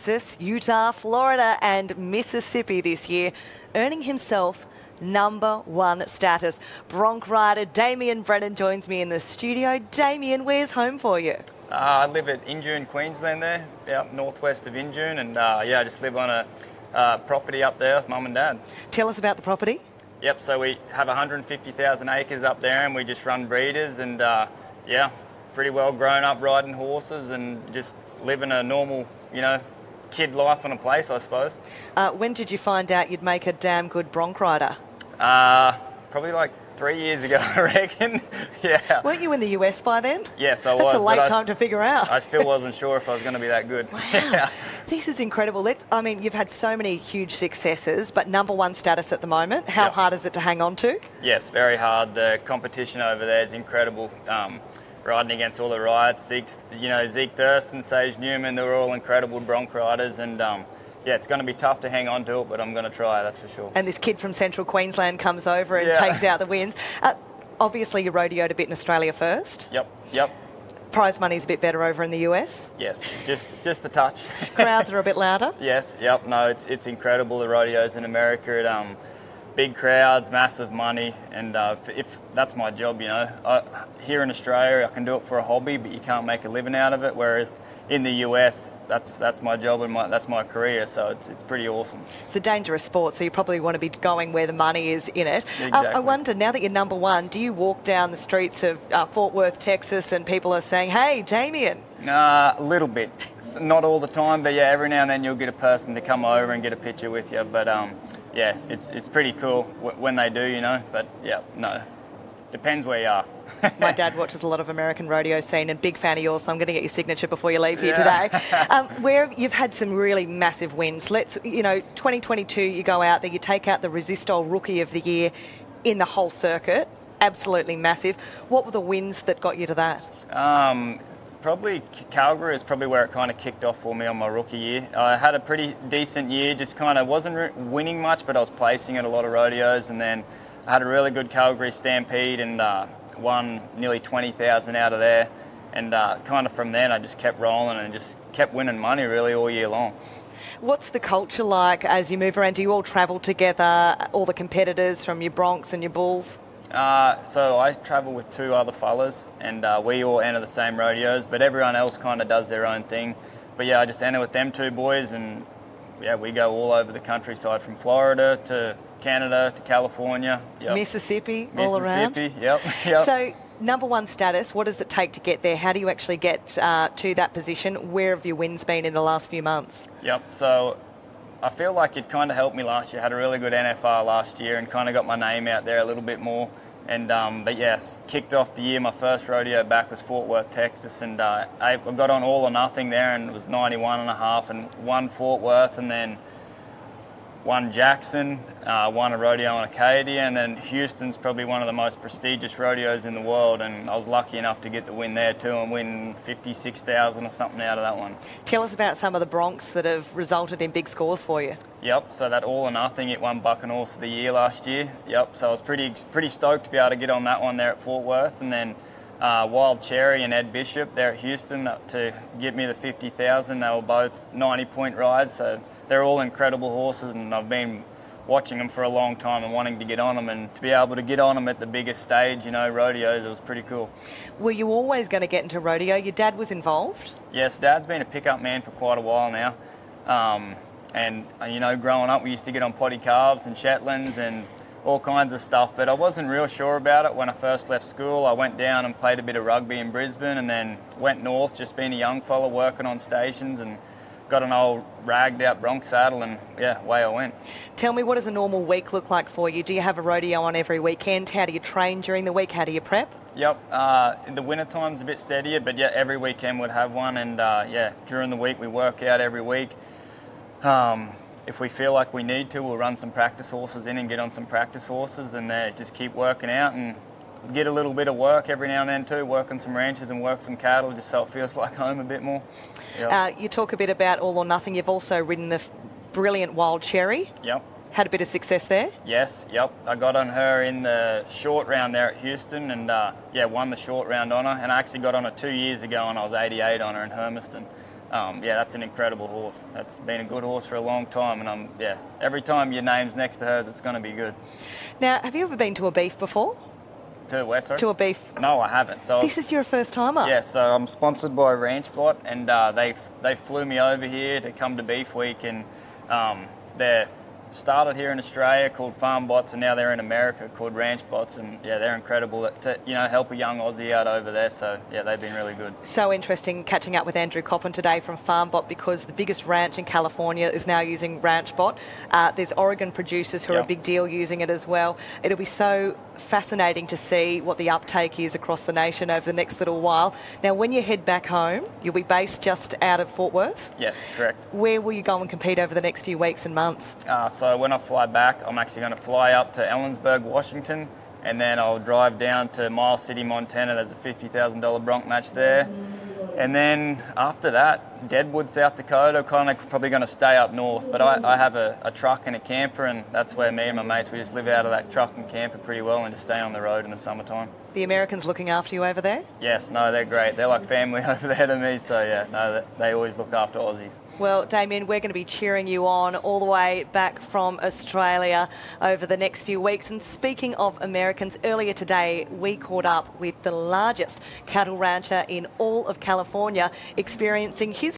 Texas, Utah, Florida and Mississippi this year, earning himself #1 status. Bronc rider Damien Brennan joins me in the studio. Damien, where's home for you? I live at Injune, Queensland there, out northwest of Injune, and I just live on a property up there with Mum and Dad. Tell us about the property. Yep, so we have 150,000 acres up there and we just run breeders and pretty well grown up riding horses and just living a normal, kid life on a place, I suppose. When did you find out you'd make a damn good bronc rider? Probably like 3 years ago, I reckon. Yeah. Weren't you in the US by then? Yes, I was. That's a late time to figure out. I still wasn't sure if I was going to be that good. Wow. Yeah. This is incredible. You've had so many huge successes, but #1 status at the moment. How hard is it to hang on to? Yes, very hard. The competition over there is incredible. Riding against all the riders, Zeke Thurston, Sage Newman, they're all incredible bronc riders, and it's going to be tough to hang on to it, but I'm going to try, that's for sure. And this kid from Central Queensland comes over and takes out the wins. Obviously, you rodeoed a bit in Australia first. Yep. Prize money's a bit better over in the US. Yes, just a touch. Crowds are a bit louder. Yes, no, it's incredible, the rodeos in America. Big crowds, massive money, and if that's my job, here in Australia I can do it for a hobby, but you can't make a living out of it. Whereas in the US, that's my job and that's my career. So it's pretty awesome. It's a dangerous sport, so you probably want to be going where the money is in it. Exactly. I wonder, now that you're #1, do you walk down the streets of Fort Worth, Texas, and people are saying, "Hey, Damien"? A little bit, not all the time, but every now and then you'll get a person to come over and get a picture with you. But it's pretty cool when they do, But no, depends where you are. My dad watches a lot of American rodeo scene and big fan of yours, so I'm going to get your signature before you leave here today. Where you've had some really massive wins. 2022, you go out there, you take out the Resistol Rookie of the Year in the whole circuit. Absolutely massive. What were the wins that got you to that? Probably Calgary is probably where it kind of kicked off for me on my rookie year. I had a pretty decent year, just kind of wasn't winning much, but I was placing at a lot of rodeos, and then I had a really good Calgary Stampede and won nearly 20,000 out of there, and kind of from then I just kept rolling and just kept winning money really all year long. What's the culture like as you move around? Do you all travel together, all the competitors from your broncs and your bulls? So I travel with 2 other fellas, and we all enter the same rodeos, but everyone else kind of does their own thing. But I just enter with them 2 boys, and we go all over the countryside, from Florida to Canada to California. Mississippi, all around. Yep. So #1 status, what does it take to get there? How do you actually get to that position? Where have your wins been in the last few months? Yep, so I feel like it kind of helped me last year. I had a really good NFR last year and kind of got my name out there a little bit more. And kicked off the year. My first rodeo back was Fort Worth, Texas, and I got on All or Nothing there, and it was 91.5, and won Fort Worth, and then won Jackson, won a rodeo in Acadia, and then Houston's probably one of the most prestigious rodeos in the world, and I was lucky enough to get the win there too and win 56,000 or something out of that one. Tell us about some of the broncs that have resulted in big scores for you. Yep, so that All or Nothing, it won Buck and Horse of the Year last year. Yep, so I was pretty stoked to be able to get on that one there at Fort Worth, and then Wild Cherry and Ed Bishop there at Houston to get me the 50,000. They were both 90-point rides, so they're all incredible horses, and I've been watching them for a long time and wanting to get on them, and to be able to get on them at the biggest stage, rodeos, it was pretty cool. Were you always going to get into rodeo? Your dad was involved? Yes, Dad's been a pickup man for quite a while now. And growing up, we used to get on potty calves and Shetlands and all kinds of stuff, but I wasn't real sure about it when I first left school. I went down and played a bit of rugby in Brisbane, and then went north, just being a young fella working on stations, and got an old ragged out bronc saddle, and away I went. Tell me, what does a normal week look like for you? Do you have a rodeo on every weekend? How do you train during the week? How do you prep? Yep, in the winter time's a bit steadier, but every weekend would have one, and during the week we work out every week. If we feel like we need to, we'll run some practice horses in and get on some practice horses, and just keep working out and get a little bit of work every now and then too, work on some ranches and work some cattle, just so it feels like home a bit more. Yep. You talk a bit about All or Nothing. You've also ridden the brilliant Wild Cherry. Yep. Had a bit of success there? Yes, yep. I got on her in the short round there at Houston and, won the short round on her. And I actually got on her 2 years ago and I was 88 on her in Hermiston. yeah, that's an incredible horse. That's been a good horse for a long time, and yeah, every time your name's next to hers, it's going to be good. Now, have you ever been to a beef before? To where, sorry? To a beef? No, I haven't. So this is your first timer? Yeah, so I'm sponsored by RanchBot, and they flew me over here to come to Beef Week, and they're started here in Australia called Farm Bots, and now they're in America called Ranch Bots, and yeah, they're incredible to help a young Aussie out over there. So yeah, they've been really good. So interesting catching up with Andrew Coppin today from FarmBot, because the biggest ranch in California is now using RanchBot. There's Oregon producers who are a big deal using it as well. It'll be so fascinating to see what the uptake is across the nation over the next little while. Now, when you head back home, you'll be based just out of Fort Worth? Yes, correct. Where will you go and compete over the next few weeks and months? So when I fly back, I'm actually going to fly up to Ellensburg, Washington, and then I'll drive down to Miles City, Montana. There's a $50,000 bronc match there. And then after that, Deadwood, South Dakota, kind of probably going to stay up north. But I have a truck and a camper, and that's where me and my mates, we just live out of that truck and camper pretty well and just stay on the road in the summertime. The Americans looking after you over there? Yes, no, they're great. They're like family over there to me, so yeah, no, they always look after Aussies. Well, Damien, we're going to be cheering you on all the way back from Australia over the next few weeks. And speaking of Americans, earlier today we caught up with the largest cattle rancher in all of California, experiencing his